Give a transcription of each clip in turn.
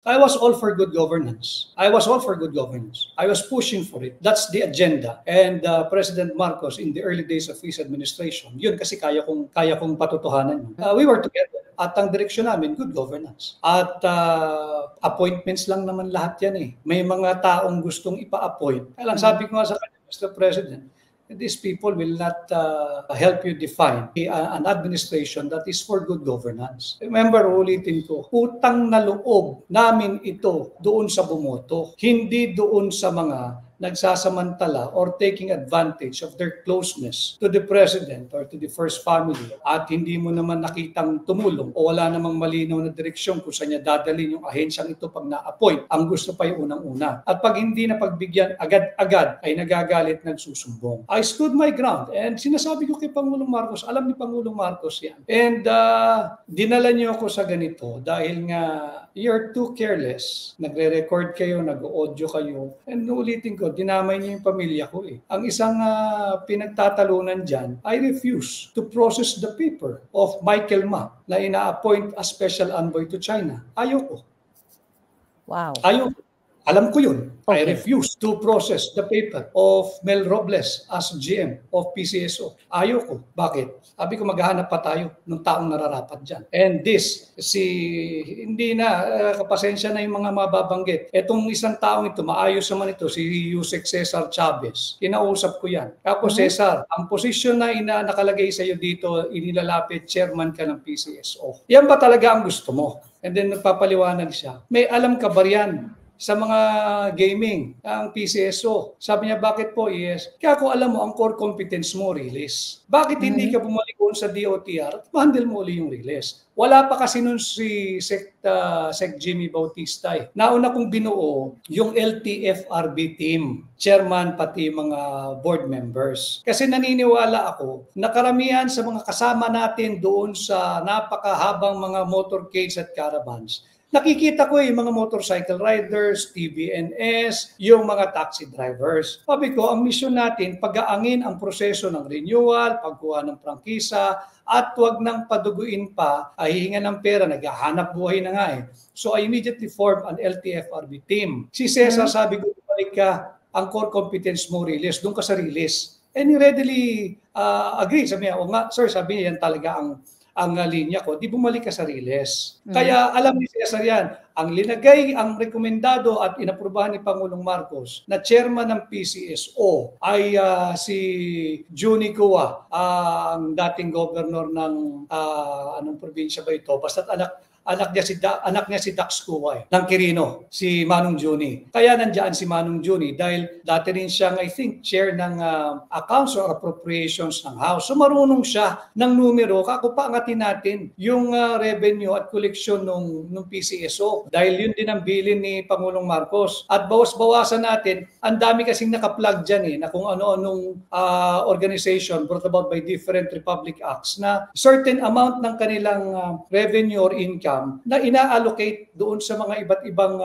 I was all for good governance. I was all for good governance. I was pushing for it. That's the agenda. And President Marcos, in the early days of his administration, yun kasi kaya kong patutuhanan. We were together. At ang direksyon namin, good governance. At appointments lang naman lahat yan eh. May mga taong gustong ipa-appoint. Kaya lang sabi ko nga sa kanya, Mr. President, these people will not help you define an administration that is for good governance. Remember, ulitin ko, utang na loob namin ito doon sa bumoto, hindi doon sa mga nagsasamantala or taking advantage of their closeness to the president or to the first family at hindi mo naman nakitang tumulong o wala namang malinaw na direksyon kung saan niya dadalhin yung ahensyang ito pag na-appoint. Ang gusto pa yung unang-una. At pag hindi na pagbigyan agad-agad ay nagagalit, nagsusumbong. I stood my ground and sinasabi ko kay Pangulong Marcos, alam ni Pangulong Marcos yan. And dinala niyo ako sa ganito dahil nga you're too careless. Nagre-record kayo, nag-audio kayo. And ulitin ko, dinamay niyo yung pamilya ko eh. Ang isang pinagtatalunan dyan, I refuse to process the paper of Michael Ma na ina-appoint as special envoy to China. Ayoko. Wow. Ayoko. Alam ko yun. Okay. I refuse to process the paper of Mel Robles as GM of PCSO. Ayoko. Bakit? Sabi ko maghahanap pa tayo ng taong nararapat dyan. And this, hindi na, kapasensya na yung mga mababanggit. Etong isang taong ito, maayos naman ito, si Yusek Cesar Chavez. Kinausap ko yan. Ako, Cesar, ang posisyon na nakalagay sa iyo dito, inilalapit, chairman ka ng PCSO. Yan ba talaga ang gusto mo? And then nagpapaliwanag siya. May alam ka ba yan sa mga gaming, ang PCSO? Sabi niya, bakit po, ES? Kaya kung alam mo, ang core competence mo, release. Bakit hindi ka bumalik sa DOTR at ma-handle mo uli yung release? Wala pa kasi nun si Sec Jimmy Bautista eh. Nauna kong binuo yung LTFRB team, chairman pati mga board members. Kasi naniniwala ako na karamihan sa mga kasama natin doon sa napakahabang mga motorcades at caravans, nakikita ko yung mga motorcycle riders, TVNS, yung mga taxi drivers. Sabi ko, ang misyon natin, pag-aangin ang proseso ng renewal, pagkuha ng prangkisa, at huwag nang paduguin pa, hihinga ng pera, naghahanap buhay na nga eh. So I immediately formed an LTFRB team. Si Cesar sabi ko, balik ka, ang core competence mo release, doon ka sa release. And he readily agree. Sabi niya, o nga, sir, sabi niya, yan talaga ang linya ko, di bumalik ka sa release. Kaya alam ni Cesar yan, ang linagay, ang rekomendado at inaprubahan ni Pangulong Marcos na chairman ng PCSO ay si Juni Cua, ang dating governor ng anong probinsya ba ito? Basta't anak niya si Dax Cua ng Quirino, si Manong Juni. Kaya nandiyan si Manong Juni dahil dati rin siyang, I think, chair ng accounts or appropriations ng House. So marunong siya ng numero. Kakupangatin natin yung revenue at koleksyon ng PCSO dahil yun din ang bilin ni Pangulong Marcos. At bawas-bawasan natin, ang dami kasing nakaplug dyan na kung ano-anong organization brought about by different Republic Acts na certain amount ng kanilang revenue or income na ina-allocate doon sa mga iba't ibang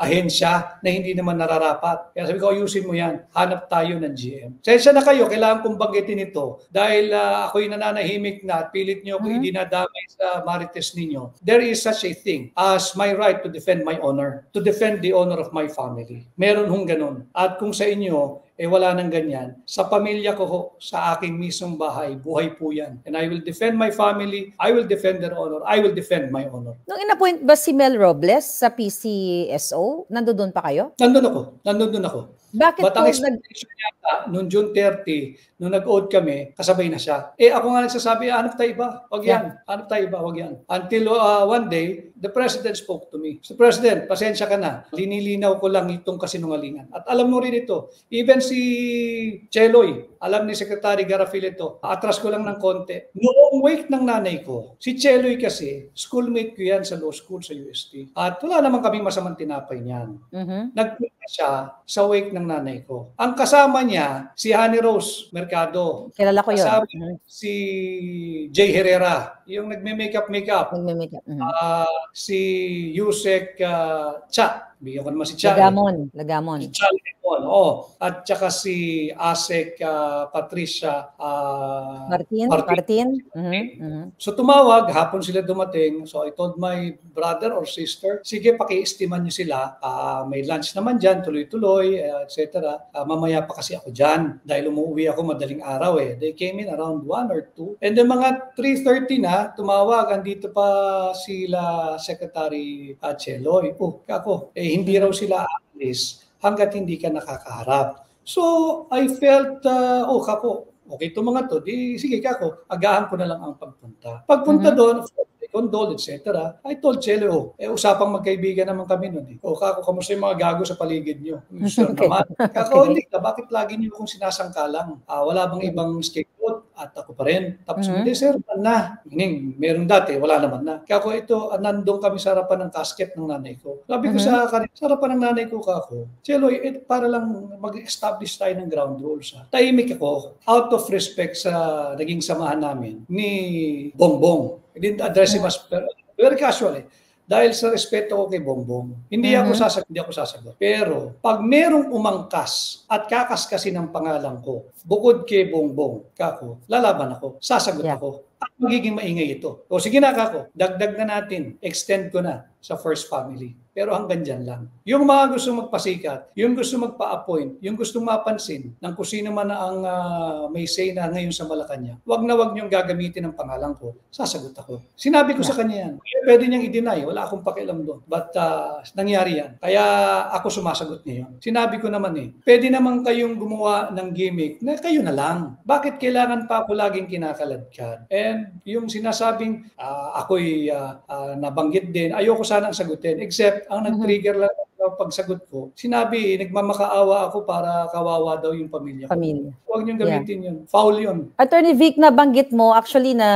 ahensya na hindi naman nararapat. Kaya sabi ko, ayusin mo yan. Hanap tayo ng GM. Sensya na kayo, kailangan kong banggitin ito dahil ako'y nananahimik na at pilit nyo kung idinadamay sa marites ninyo. There is such a thing as my right to defend my honor, to defend the honor of my family. Meron hong ganun. At kung sa inyo, wala nang ganyan. Sa pamilya ko ho, sa aking mismong bahay, buhay po yan. And I will defend my family, I will defend their honor, I will defend my honor. Nung inapoint ba si Mel Robles sa PCSO, nandoon pa kayo? Nandun ako. Bakit But po ang expectation yata, noong June 30, nung nag-oath kami, kasabay na siya. Ako nga nagsasabi, hanap tayo iba, wag yan. Hanap tayo iba, wag yan. Until one day, the President spoke to me. So President, pasensya ka na. Linilinaw ko lang itong kasinungalingan. At alam mo rin ito, even si Cheloy, alam ni Secretary Garafil ito, atras ko lang ng konti. Noong wake ng nanay ko, si Cheloy kasi, schoolmate ko yan sa law school sa UST. At wala naman kaming masamang tinapay niyan. Nagpunta siya sa wake ng nanay ko. Ang kasama niya, si Honey Rose Mercado. Kilala ko yun. Kasama si Jay Herrera, yung nagme-makeup. Nagme-makeup. Si Yusek Cha. Bigyan ko naman si Cha. Lagamon. Si Cha Lemon, at saka si Asek Patricia Martin. So tumawag, hapon sila dumating. So I told my brother or sister, sige, paki-estiman nyo sila. May lunch naman dyan, tuloy-tuloy, etc. Mamaya pa kasi ako dyan dahil umuwi ako madaling araw eh. They came in around 1 or 2. And then mga 3:30 na, tumawag, andito pa sila Secretary Cheloy. Kako, hindi raw sila aalis hanggat hindi ka nakakaharap. So I felt, kako, okay itong mga to, di sige kako, agahan ko na lang ang pagpunta. Pagpunta doon, condole, etc. I told Chelo, usapang magkaibigan naman kami noon. Kako, kamusta yung mga gago sa paligid nyo? Sure naman. Kako, hindi ka, bakit lagi nyo akong sinasangkalang? Wala bang ibang scapegoat? At ako pa rin. Tapos, hindi sir, na. Meaning, meron dati, wala naman na. Kako, ito, nandun kami sa harapan ng casket ng nanay ko. Sabi ko sa harapan ng nanay ko, kako, Chelo, para lang mag-establish tayo ng ground rules. Tahimik ako, out of respect sa naging samahan namin ni Bongbong. I didn't address him as very casually. Dahil sa respeto ko kay Bongbong, hindi ako sasagot. Pero pag merong umangkas at kakaskasin ng pangalan ko, bukod kay Bongbong, kako, lalaban ako, sasagot ako. At magiging maingay ito. O sige na kako, dagdag na natin, extend ko na sa first family. Pero hanggang dyan lang. Yung mga gusto magpasikat, yung gusto magpa-appoint, yung gusto mapansin ng kung sino man ang may say na ngayon sa Malacanang, wag na wag niyong gagamitin ang pangalan ko, sasagot ako. Sinabi ko sa kanya yan. Pwede niyang i-deny, wala akong pakialam doon. But nangyari yan. Kaya ako sumasagot niya yun. Sinabi ko naman pwede naman kayong gumawa ng gimmick na kayo na lang. Bakit kailangan pa ako laging kinakaladkad? And yung sinasabing ako'y nabanggit din, ayoko sanang sagutin. Except, ang nag-trigger lang pagsagot ko, sinabi, nagmamakaawa ako para kawawa daw yung pamilya ko. Huwag niyong gamitin yun. Foul yun. Attorney Vic, nabanggit mo, actually na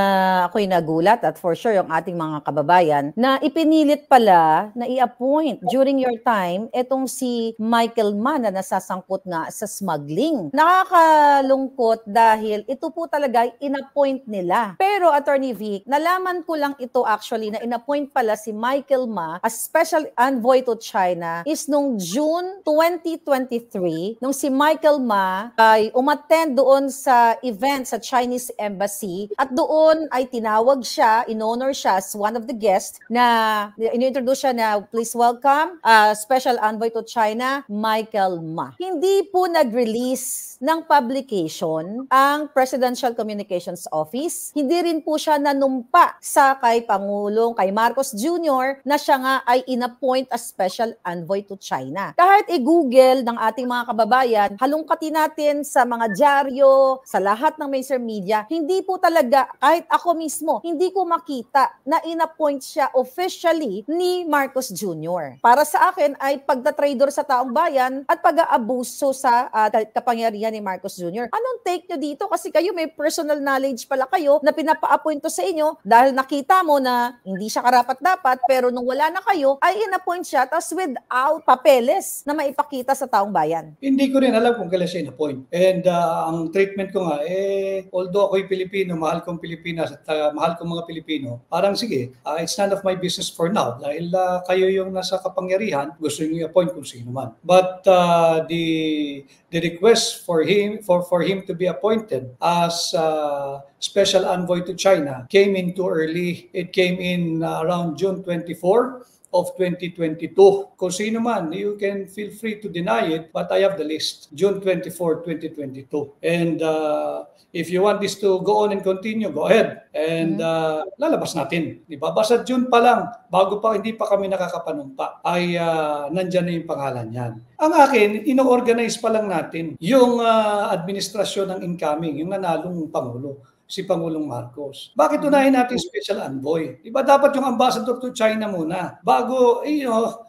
ako'y nagulat at for sure yung ating mga kababayan, na ipinilit pala na i-appoint during your time etong si Michael Ma na nasasangkot nga sa smuggling. Nakakalungkot dahil ito po talaga in-appoint nila. Pero Attorney Vic, nalaman ko lang ito actually na in-appoint pala si Michael Ma as Special Envoy to China is nung June 2023, nung si Michael Ma ay umattend doon sa event sa Chinese Embassy at doon ay tinawag siya, in-honor siya as one of the guests na in-introduce siya na please welcome Special Envoy to China, Michael Ma. Hindi po nag-release ng publication ang Presidential Communications Office. Hindi rin po siya nanumpa sa kay Pangulong, kay Marcos Jr. na siya nga ay in-appoint as Special Envoy to China. Kahit i-google ng ating mga kababayan, halungkatin natin sa mga dyaryo, sa lahat ng mainstream media, hindi po talaga, kahit ako mismo, hindi ko makita na in-appoint siya officially ni Marcos Jr. Para sa akin ay pagda-traidor sa taong bayan at pag-aabuso sa kapangyarihan ni Marcos Jr. Anong take nyo dito? Kasi kayo may personal knowledge pala kayo na pinapa-appoint to sa inyo dahil nakita mo na hindi siya karapat-dapat pero nung wala na kayo, ay in-appoint siya tapos without papeles na maipakita sa taong bayan. Hindi ko rin alam kung kailan siya in-appoint. And ang treatment ko nga, although ako'y Pilipino, mahal kong Pilipinas at mahal kong mga Pilipino, parang sige, it's none of my business for now dahil kayo yung nasa kapangyarihan, gusto niyo i-appoint kung sino man. But the request for him to be appointed as Special Envoy to China came in too early. It came in around June 24 of 2022. Kung sino man, you can feel free to deny it, but I have the list. June 24, 2022. And if you want this to go on and continue, go ahead. And lalabas natin. Diba? Basta June pa lang, bago pa, hindi pa kami nakakapanumpa, ay nandyan na yung pangalan yan. Ang akin, ino-organize pa lang natin yung administrasyon ng incoming, yung nanalong Pangulo. Si Pangulong Marcos. Bakit unahin natin special envoy? Diba dapat yung ambassador to China muna? Bago,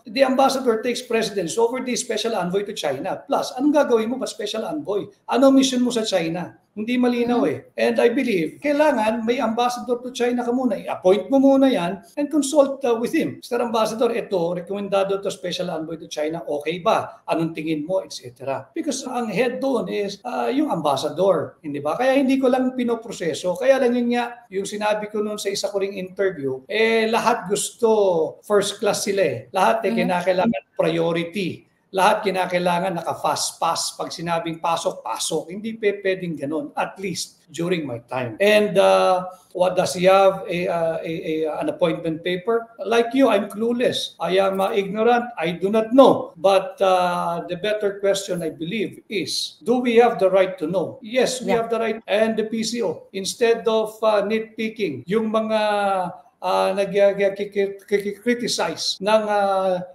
the ambassador takes precedence over the special envoy to China. Plus, anong gagawin mo ba special envoy? Anong mission mo sa China? Hindi malinaw And I believe, kailangan may ambassador to China ka muna. I-appoint mo muna yan and consult with him. Mr. Ambassador, ito, rekomendado to Special Envoy to China, okay ba? Anong tingin mo, etc. Because ang head doon is yung ambassador, hindi ba? Kaya hindi ko lang pinoproseso. Kaya lang yun nga, yung sinabi ko noon sa isa ko ring interview, lahat gusto first class sila Lahat kinakailangan priority. Lahat kinakailangan naka-fast pass. Pag sinabing pasok, pasok. Hindi pwedeng ganun. At least during my time. And what does he have? An appointment paper? Like you, I'm clueless. I am ignorant. I do not know. But the better question, I believe, is, do we have the right to know? Yes, we have the right. And the PCO, instead of nitpicking, yung mga nag-criticize ng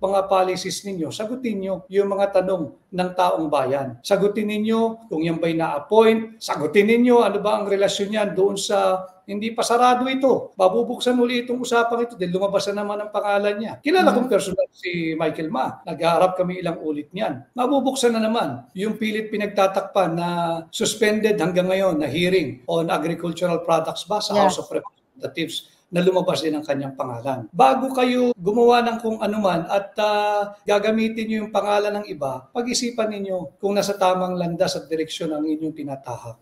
mga policies ninyo, sagutin nyo yung mga tanong ng taong bayan. Sagutin ninyo kung yan ba'y na-appoint, sagutin ninyo ano ba ang relasyon yan doon sa hindi pa sarado ito. Babubuksan uli itong usapang ito dahil lumabas na naman ang pangalan niya. Kilala kong personal si Michael Ma. Nag-aarap kami ilang ulit niyan. Mabubuksan na naman yung pilit pinagtatakpan na suspended hanggang ngayon na hearing on agricultural products ba sa House of Representatives na lumabas din ang kanyang pangalan. Bago kayo gumawa ng kung anuman at gagamitin niyo yung pangalan ng iba, pag-isipan ninyo kung nasa tamang landas at direksyon ang inyong tinatahak.